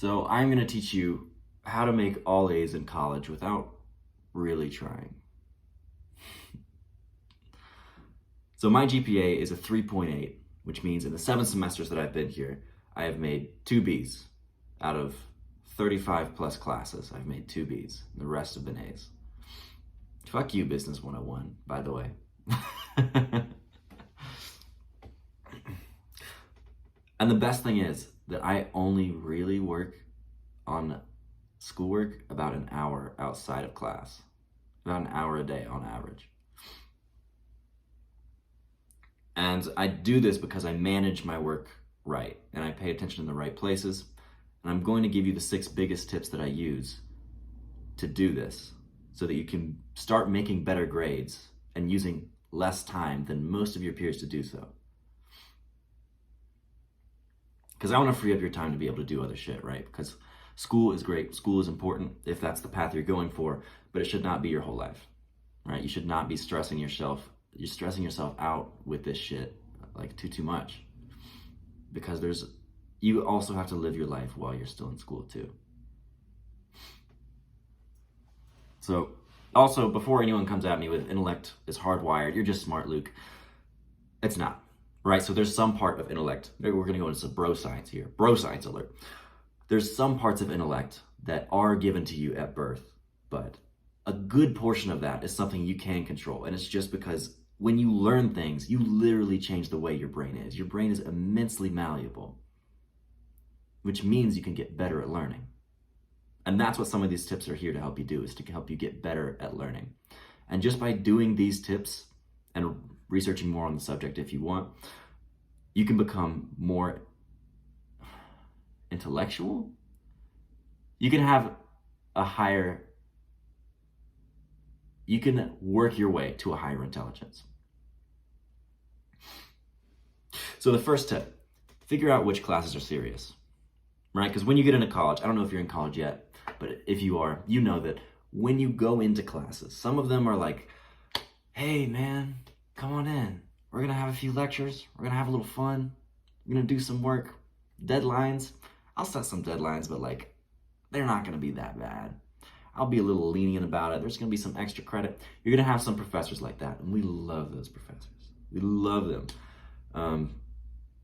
So I'm going to teach you how to make all A's in college without really trying. So my GPA is a 3.8, which means in the 7 semesters that I've been here, I have made 2 B's. Out of 35 plus classes, I've made 2 B's. The rest have been A's. Fuck you, Business 101, by the way. And the best thing is that I only really work on schoolwork about an hour outside of class. About an hour a day on average. And I do this because I manage my work right and I pay attention in the right places. And I'm going to give you the 6 biggest tips that I use to do this so that you can start making better grades and using less time than most of your peers to do so. Because I want to free up your time to be able to do other shit, right? Because school is great, school is important if that's the path you're going for, but it should not be your whole life, right? You should not be stressing yourself. You're stressing yourself out with this shit like too much, because you also have to live your life while you're still in school too. So also, before anyone comes at me with intellect is hardwired, you're just smart, Luke. It's not, right? So there's some part of intellect, maybe we're gonna go into some bro science here, bro science alert. There's some parts of intellect that are given to you at birth, but a good portion of that is something you can control. And it's just because when you learn things, you literally change the way your brain is. Your brain is immensely malleable, which means you can get better at learning. And that's what some of these tips are here to help you do, is to help you get better at learning. And just by doing these tips and researching more on the subject if you want, you can become more intellectual. You can have you can work your way to a higher intelligence. So the first tip, figure out which classes are serious, right? Because when you get into college, I don't know if you're in college yet, but if you are, you know that when you go into classes, some of them are like, hey man, come on in. We're gonna have a few lectures. We're gonna have a little fun. We're gonna do some work. Deadlines. I'll set some deadlines, but like, they're not gonna be that bad. I'll be a little lenient about it. There's gonna be some extra credit. You're gonna have some professors like that, and we love those professors. We love them.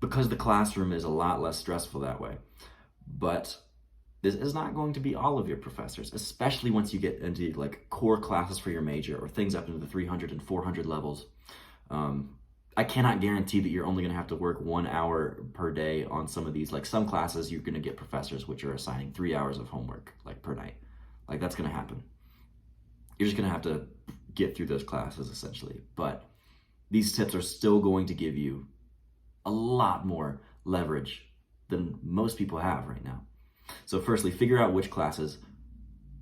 Because the classroom is a lot less stressful that way. But this is not going to be all of your professors, especially once you get into like core classes for your major or things up into the 300 and 400 levels. I cannot guarantee that you're only going to have to work 1 hour per day on some of these. Like some classes, you're going to get professors which are assigning 3 hours of homework like per night. Like that's going to happen. You're just going to have to get through those classes essentially. But these tips are still going to give you a lot more leverage than most people have right now. So firstly, figure out which classes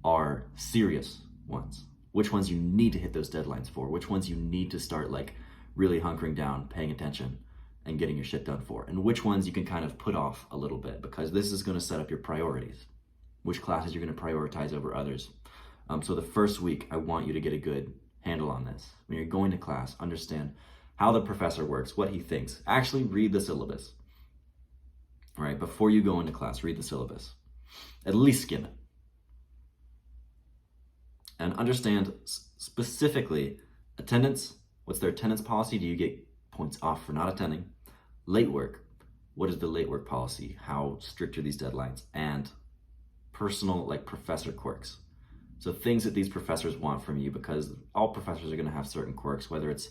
are serious ones, which ones you need to hit those deadlines for, which ones you need to start like really hunkering down, paying attention and getting your shit done for, and which ones you can kind of put off a little bit, because this is going to set up your priorities, which classes you're going to prioritize over others. So the first week, I want you to get a good handle on this. When you're going to class, understand how the professor works, what he thinks. Actually read the syllabus. All right, before you go into class, read the syllabus. At least skim it. And understand specifically attendance. What's their attendance policy? Do you get points off for not attending? Late work. What is the late work policy? How strict are these deadlines? And personal, like professor quirks. So things that these professors want from you, because all professors are going to have certain quirks, whether it's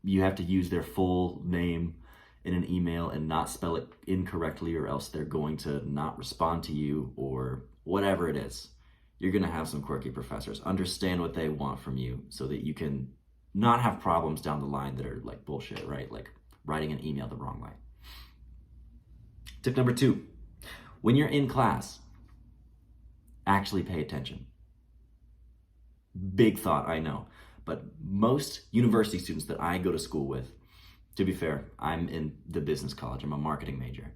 you have to use their full name in an email and not spell it incorrectly, or else they're going to not respond to you, or whatever it is. You're going to have some quirky professors. Understand what they want from you so that you can not have problems down the line that are like bullshit, right? Like writing an email the wrong way. Tip number 2, when you're in class, actually pay attention. Big thought, I know. But most university students that I go to school with, to be fair, I'm in the business college. I'm a marketing major.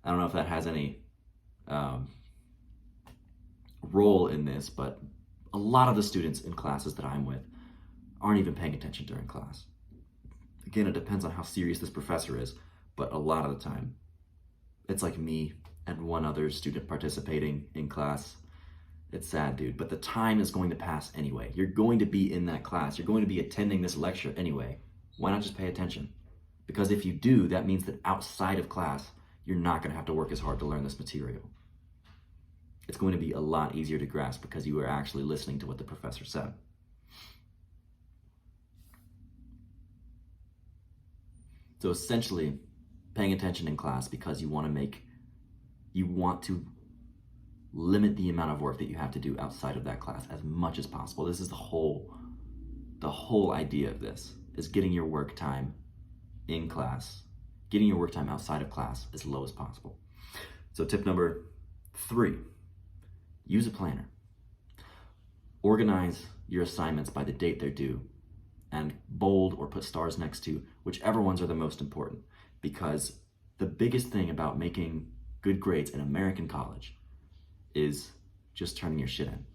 I don't know if that has any role in this, but a lot of the students in classes that I'm with aren't even paying attention during class. Again, it depends on how serious this professor is, but a lot of the time, it's like me and one other student participating in class. It's sad, dude, but the time is going to pass anyway. You're going to be in that class. You're going to be attending this lecture anyway. Why not just pay attention? Because if you do, that means that outside of class, you're not going to have to work as hard to learn this material. It's going to be a lot easier to grasp because you are actually listening to what the professor said. So essentially, paying attention in class because you want to limit the amount of work that you have to do outside of that class as much as possible. This is the whole idea of this, is getting your work time in class, getting your work time outside of class as low as possible. So tip number 3, use a planner. Organize your assignments by the date they're due and bold or put stars next to whichever ones are the most important, because the biggest thing about making good grades in American college is just turning your shit in.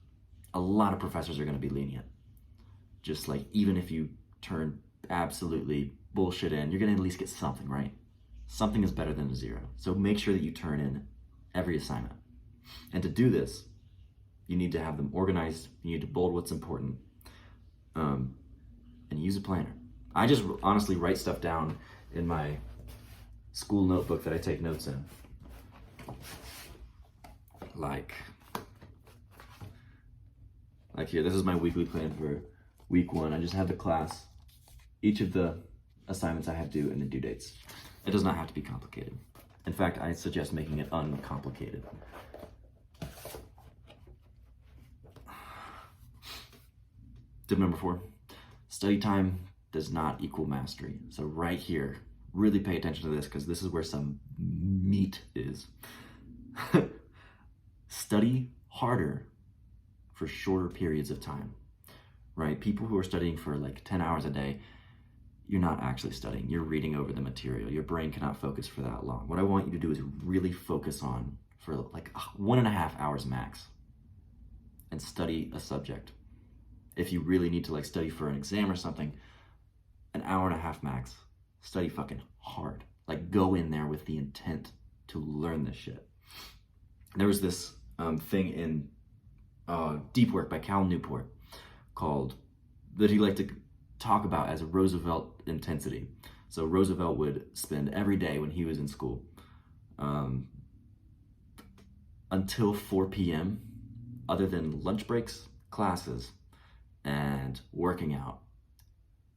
A lot of professors are going to be lenient. Just like, even if you turn absolutely bullshit in, you're going to at least get something, right? Something is better than a 0. So make sure that you turn in every assignment. And to do this, you need to have them organized. You need to bold what's important, and use a planner. I just honestly write stuff down in my school notebook that I take notes in. Like here, this is my weekly plan for week 1. I just have the class, each of the assignments I have due, and the due dates. It does not have to be complicated. In fact, I suggest making it uncomplicated. Tip number 4, study time does not equal mastery. So right here, really pay attention to this because this is where some meat is. Study harder for shorter periods of time, right? People who are studying for like 10 hours a day, you're not actually studying. You're reading over the material. Your brain cannot focus for that long. What I want you to do is really focus on for like 1.5 hours max and study a subject. If you really need to like study for an exam or something, 1.5 hours max. Study fucking hard. Like, go in there with the intent to learn this shit. There was this thing in Deep Work by Cal Newport that he liked to talk about as a Roosevelt intensity. So Roosevelt would spend every day when he was in school until 4 p.m., other than lunch breaks, classes, and working out.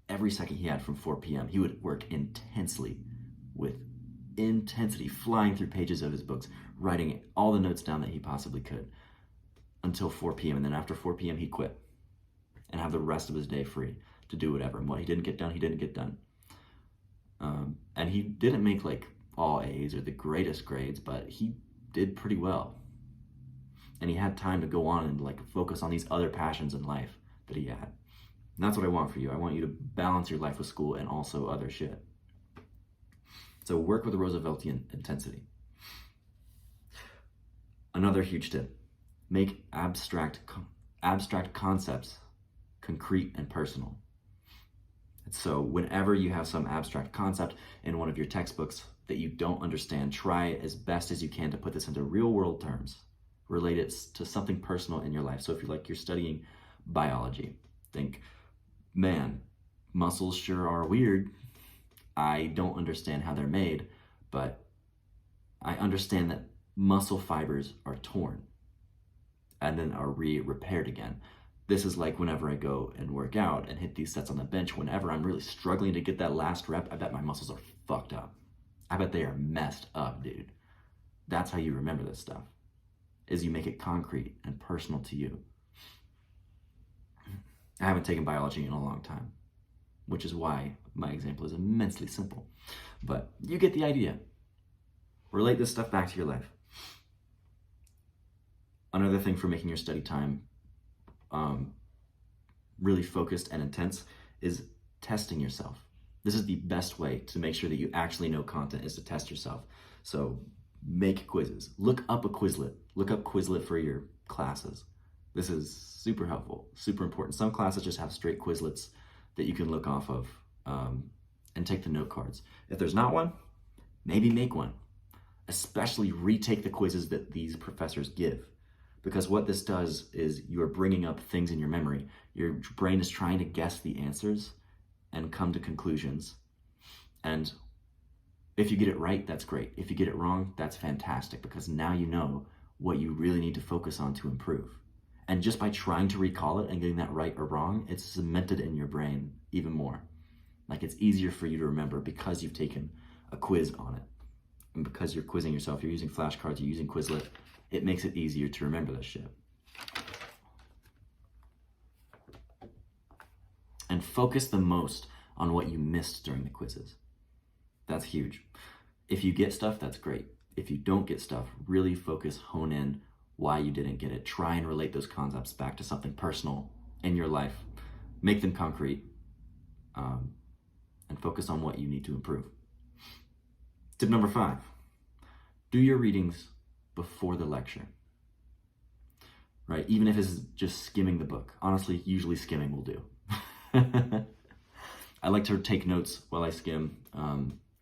Every second he had from 4 p.m., he would work intensely, with intensity, flying through pages of his books, writing all the notes down that he possibly could until 4 p.m. And then after 4 p.m., he'd quit and have the rest of his day free to do whatever. And what he didn't get done, he didn't get done. And he didn't make like all A's or the greatest grades, but he did pretty well. And he had time to go on and like focus on these other passions in life that he had. And that's what I want for you. I want you to balance your life with school and also other shit. So work with a Rooseveltian intensity. Another huge tip, make abstract concepts concrete and personal. And so whenever you have some abstract concept in one of your textbooks that you don't understand, try as best as you can to put this into real world terms, relate it to something personal in your life. So if you're studying biology, think, man, muscles sure are weird. I don't understand how they're made, but I understand that muscle fibers are torn and then are repaired again. This is like whenever I go and work out and hit these sets on the bench, whenever I'm really struggling to get that last rep, I bet my muscles are fucked up. I bet they are messed up, dude. That's how you remember this stuff, is you make it concrete and personal to you. I haven't taken biology in a long time, which is why my example is immensely simple. But you get the idea. Relate this stuff back to your life. Another thing for making your study time really focused and intense is testing yourself. This is the best way to make sure that you actually know content, is to test yourself. So make quizzes. Look up a Quizlet. Look up Quizlet for your classes. This is super helpful, super important. Some classes just have straight Quizlets that you can look off of and take the note cards. If there's not one, maybe make one. especially retake the quizzes that these professors give. Because what this does is you're bringing up things in your memory. Your brain is trying to guess the answers and come to conclusions. And if you get it right, that's great. If you get it wrong, that's fantastic, because now you know what you really need to focus on to improve. And just by trying to recall it and getting that right or wrong, it's cemented in your brain even more. Like, it's easier for you to remember because you've taken a quiz on it. And because you're quizzing yourself, you're using flashcards, you're using Quizlet, it makes it easier to remember this shit. And focus the most on what you missed during the quizzes. That's huge. If you get stuff, that's great. If you don't get stuff, really focus, hone in why you didn't get it. Try and relate those concepts back to something personal in your life. Make them concrete, and focus on what you need to improve. Tip number 5, do your readings before the lecture, right? Even if it's just skimming the book. Honestly, usually skimming will do. I like to take notes while I skim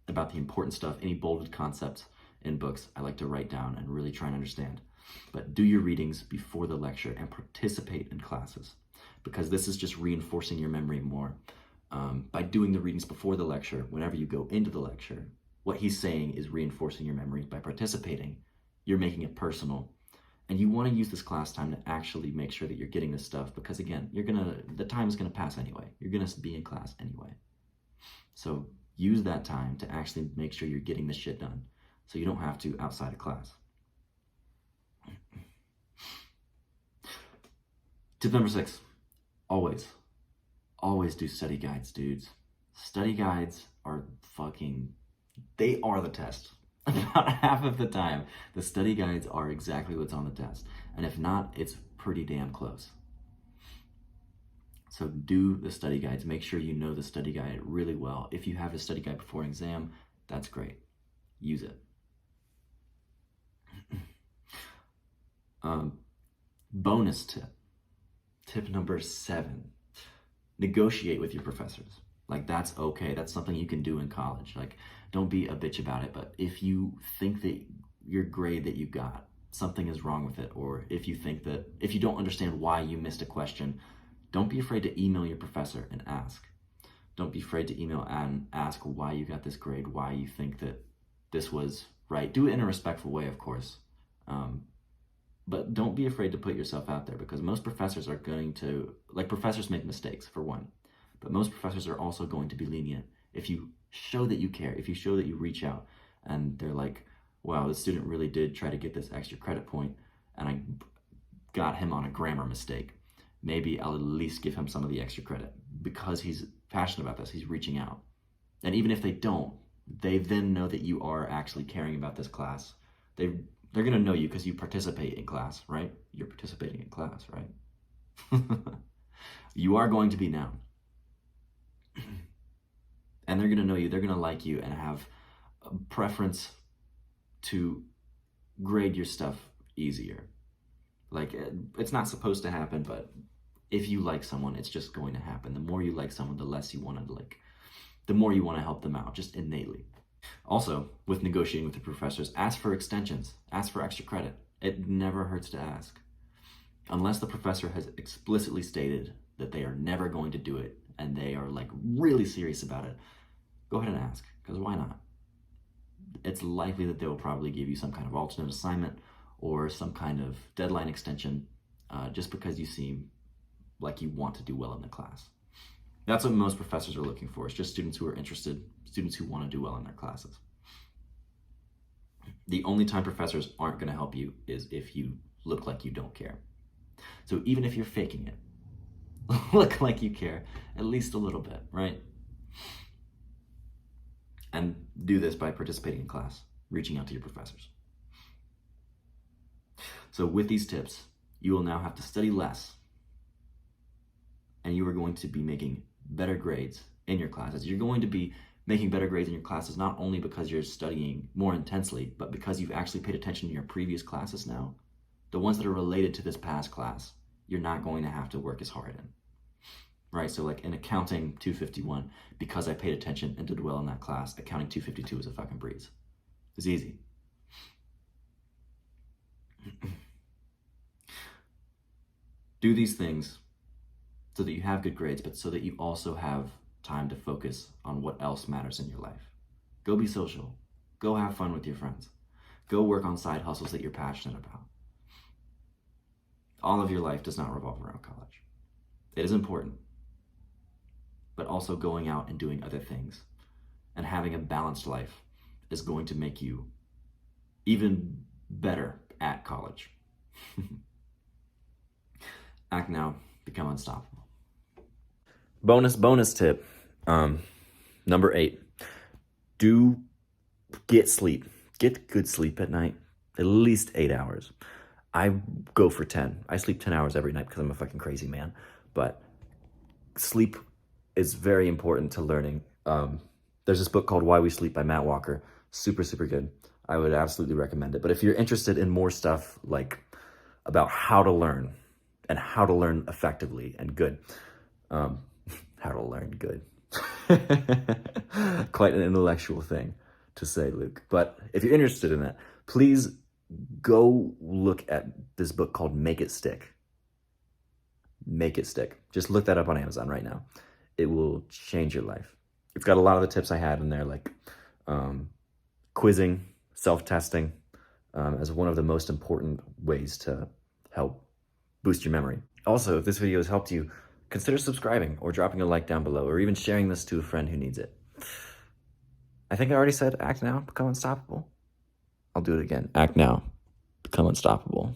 about the important stuff, any bolded concepts in books I like to write down and really try and understand. But do your readings before the lecture and participate in classes, because this is just reinforcing your memory more. By doing the readings before the lecture, whenever you go into the lecture, what he's saying is reinforcing your memory. By participating, you're making it personal. And you want to use this class time to actually make sure that you're getting this stuff, because again, the time is gonna pass anyway. You're gonna be in class anyway. So use that time to actually make sure you're getting this shit done, so you don't have to outside of class. Tip number 6, always do study guides, dudes. Study guides are they are the test. About half of the time, the study guides are exactly what's on the test. And if not, it's pretty damn close. So do the study guides. Make sure you know the study guide really well. If you have a study guide before an exam, that's great. Use it. Bonus tip. Tip number 7. Negotiate with your professors. Like, that's okay. That's something you can do in college. Like, don't be a bitch about it. But if you think that your grade that you got, something is wrong with it, or if you don't understand why you missed a question, don't be afraid to email your professor and ask. Don't be afraid to email and ask why you got this grade, why you think that this was right. Do it in a respectful way, of course. But don't be afraid to put yourself out there, because most professors are going to, professors make mistakes, for one. But most professors are also going to be lenient. If you show that you care, if you show that you reach out, and they're like, wow, the student really did try to get this extra credit point, and I got him on a grammar mistake, maybe I'll at least give him some of the extra credit, because he's passionate about this, he's reaching out. And even if they don't, they then know that you are actually caring about this class. They're going to know you because you participate in class, right? You're participating in class, right? You are going to be known. And they're going to know you. They're going to like you and have a preference to grade your stuff easier. Like, it's not supposed to happen, but if you like someone, it's just going to happen. The more you like someone, the less you want to the more you want to help them out, just innately. Also, with negotiating with the professors, ask for extensions, ask for extra credit. It never hurts to ask. Unless the professor has explicitly stated that they are never going to do it and they are really serious about it, go ahead and ask, because why not? It's likely that they will probably give you some kind of alternate assignment or some kind of deadline extension, just because you seem like you want to do well in the class. That's what most professors are looking for. It's just students who are interested, students who want to do well in their classes. The only time professors aren't going to help you is if you look like you don't care. So even if you're faking it, look like you care at least a little bit, right? And do this by participating in class, reaching out to your professors. So with these tips, you will now have to study less, and you are going to be making better grades in your classes. You're going to be making better grades in your classes not only because you're studying more intensely, but because you've actually paid attention to your previous classes now. The ones that are related to this past class, you're not going to have to work as hard in. Right, so in accounting 251, because I paid attention and did well in that class, accounting 252 is a fucking breeze. It's easy. Do these things so that you have good grades, but so that you also have time to focus on what else matters in your life. Go be social. Go have fun with your friends. Go work on side hustles that you're passionate about. All of your life does not revolve around college. It is important, but also going out and doing other things and having a balanced life is going to make you even better at college. Act now, become unstoppable. Bonus tip. Number 8, do get sleep. Get good sleep at night, at least 8 hours. I go for 10. I sleep 10 hours every night because I'm a fucking crazy man. But sleep is very important to learning. There's this book called Why We Sleep by Matt Walker. Super, super good. I would absolutely recommend it. But if you're interested in more stuff like about how to learn and how to learn effectively and good, how to learn good. Quite an intellectual thing to say, Luke. But if you're interested in that, please go look at this book called Make It Stick. Make It Stick. Just look that up on Amazon right now. It will change your life. It's got a lot of the tips I had in there, like quizzing, self-testing, as one of the most important ways to help boost your memory. Also, if this video has helped you, consider subscribing or dropping a like down below or even sharing this to a friend who needs it. I think I already said act now, become unstoppable. I'll do it again. Act now, become unstoppable.